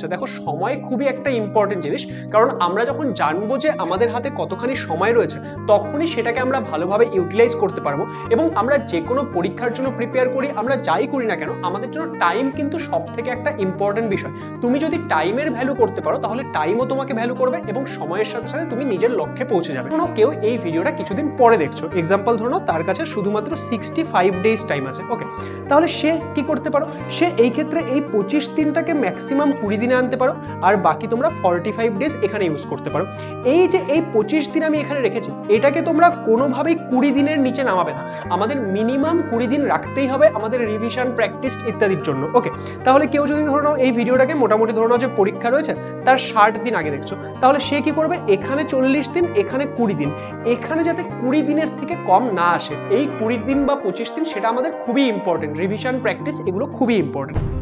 দেখো সময় খুবই একটা ইম্পর্টেন্ট জিনিস, কারণ আমরা যখন জানবো যে আমাদের হাতে কতখানি সময় রয়েছে তখনই সেটাকে আমরা ভালোভাবে ইউটিলাইজ করতে পারবো। এবং আমরা যে কোনো পরীক্ষার জন্য প্রিপেয়ার করি, আমরা যাই করি না কেন, আমাদের জন্য টাইম কিন্তু সব থেকে একটা ইম্পর্টেন্ট বিষয়। তুমি যদি টাইমের ভ্যালু করতে পারো তাহলে টাইমও তোমাকে ভ্যালু করবে এবং সময়ের সাথে সাথে তুমি নিজের লক্ষ্যে পৌঁছে যাবে। কোনো কেউ এই ভিডিওটা কিছুদিন পরে দেখছো, এক্সাম্পল ধরো তার কাছে শুধুমাত্র 65 ডেজ টাইম আছে, ওকে, তাহলে সে কি করতে পারো, সে এই ক্ষেত্রে এই 25 দিনটাকে ম্যাক্সিমাম 20 দিনে আনতে পারো, আর বাকি তোমরা 45 ডেজ এখানে ইউজ করতে পারো। এই যে এই 25 দিন আমি এখানে রেখেছি, এটাকে তোমরা কোনোভাবেই 20 দিনের নিচে নামাবে না। আমাদের মিনিমাম 20 দিন রাখতেই হবে আমাদের রিভিশন, প্র্যাকটিস ইত্যাদির জন্য, ওকে। তাহলে কেউ যদি ধরো এই ভিডিওটাকে মোটামুটি ধরো যে পরীক্ষা রয়েছে তার 60 দিন আগে দেখছো, তাহলে সে কি করবে, এখানে 40 দিন, এখানে 20 দিন, এখানে যাতে 20 দিনের থেকে কম না আসে, এই 20 দিন বা 25 দিন সেটা আমাদের খুবই ইম্পর্টেন্ট। রিভিশন, প্র্যাকটিস এগুলো খুবই ইম্পর্টেন্ট।